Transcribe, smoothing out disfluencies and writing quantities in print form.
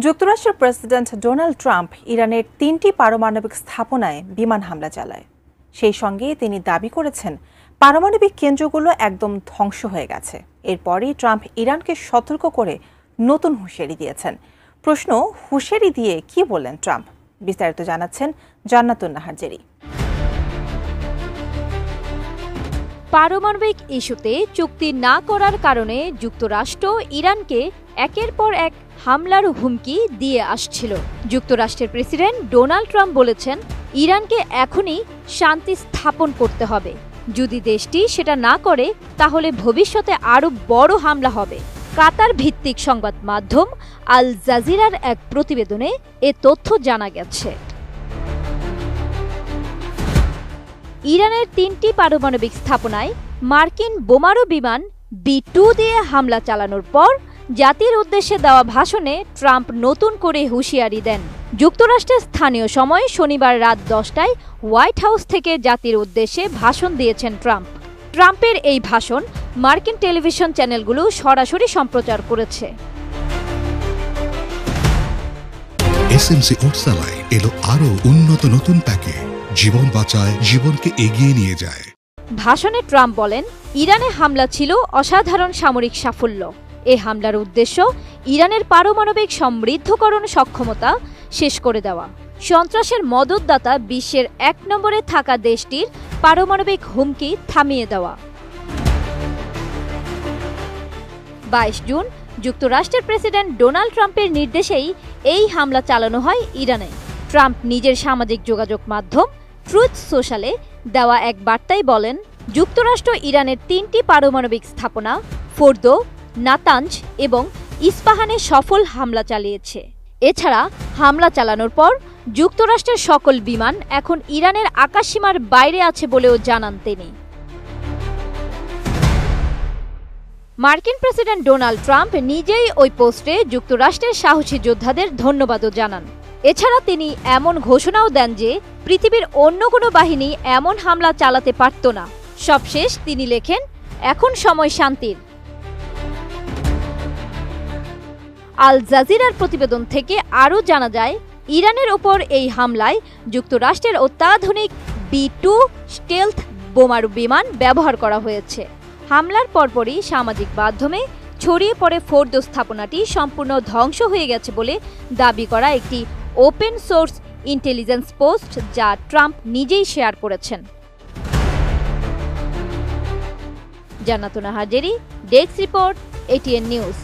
যুক্তরাষ্ট্রের president Donald Trump ইরানের ৩টি পারমাণবিক স্থাপনায় বিমান হামলা চালায়। সেই সঙ্গে তিনি দাবি করেছেন পারমাণবিক কেন্দ্রগুলো একদম ধ্বংস হয়ে গেছে। এরপরই ট্রাম্প ইরানকে সতর্ক করে নতুন হুঁশিয়ারি দিয়েছেন। প্রশ্ন, হুঁশিয়ারি দিয়ে কি বললেন ট্রাম্প? বিস্তারিত জানাচ্ছেন জান্নাতুন নাহার জেরি। পারমাণবিক ইস্যুতে চুক্তি না করার কারণে যুক্তরাষ্ট্র ইরানকে একের পর এক হামলার হুমকি দিয়ে আসছিল। যুক্তরাষ্ট্রের প্রেসিডেন্ট ডোনাল্ড ট্রাম্প বলেছেন, ইরানকে এখনই শান্তি স্থাপন করতে হবে। যদি দেশটি সেটা না করে তাহলে ভবিষ্যতে আরও বড় হামলা হবে। কাতার ভিত্তিক সংবাদ মাধ্যম আল জাজিরার এক প্রতিবেদনে এ তথ্য জানা গেছে। ইরানের ৩টি পারমাণবিক স্থাপনায় মার্কিন বোমারু বিমান B-2 দিয়ে হামলা চালানোর পর জাতির উদ্দেশ্যে দেওয়া ভাষণে ট্রাম্প নতুন করে হুঁশিয়ারি দেন। যুক্তরাষ্ট্রের স্থানীয় সময় শনিবার রাত 10টায় হোয়াইট হাউস থেকে জাতির উদ্দেশ্যে ভাষণ দিয়েছেন ট্রাম্প। ট্রাম্পের এই ভাষণ মার্কিন টেলিভিশন চ্যানেলগুলো সরাসরি সম্প্রচার করেছে। এসএমসি ওটসালাই এলো আরো উন্নত নতুন প্যাকে, জীবন বাঁচায়, জীবনকে এগিয়ে নিয়ে যায়। ভাষণে ট্রাম্প বলেন, ইরানে হামলা ছিল অসাধারণ সামরিক সাফল্য। এ হামলার উদ্দেশ্য ইরানের পারমাণবিক সমৃদ্ধকরণ সক্ষমতা শেষ করে দেওয়া। সন্ত্রাসের মদতদাতা বিশ্বের ১ নম্বরে থাকা দেশটির পারমাণবিক হুমকি থামিয়ে দেওয়া। ২২ জুন যুক্তরাষ্ট্রের প্রেসিডেন্ট ডোনাল্ড ট্রাম্পের নির্দেশেই এই হামলা চালানো হয় ইরানে। ট্রাম্প নিজের সামাজিক যোগাযোগ মাধ্যম ট্রুথ সোশ্যালে দেওয়া এক বার্তায় বলেন, যুক্তরাষ্ট্র ইরানের ৩টি পারমাণবিক স্থাপনা ফোর্দো, নাতাঞ্জ এবং ইস্পাহানে সফল হামলা চালিয়েছে। এছাড়া হামলা চালানোর পর যুক্তরাষ্ট্রের সকল বিমান এখন ইরানের আকাশসীমার বাইরে আছে বলেও জানান তিনি। মার্কিন প্রেসিডেন্ট ডোনাল্ড ট্রাম্প নিজেই ওই পোস্টে যুক্তরাষ্ট্রের সাহসী যোদ্ধাদের ধন্যবাদও জানান। এছাড়া তিনি এমন ঘোষণাও দেন যে পৃথিবীর অন্য কোনো বাহিনী এমন হামলা চালাতে পারত না। সবশেষ তিনি লেখেন, এখন সময় শান্তির। আল জাজিরার প্রতিবেদন থেকে আরও জানা যায়, ইরানের ওপর এই হামলায় যুক্তরাষ্ট্রের অত্যাধুনিক B-2 স্টেলথ বোমারু বিমান ব্যবহার করা হয়েছে। হামলার পরপরই সামাজিক মাধ্যমে ছড়িয়ে পড়ে ফোর্দো স্থাপনাটি সম্পূর্ণ ধ্বংস হয়ে গেছে বলে দাবি করা একটি ওপেন সোর্স ইন্টেলিজেন্স পোস্ট, যা ট্রাম্প নিজেই শেয়ার করেছেন। জান্নাতুন Nahar Jerry, desk report, ATN news.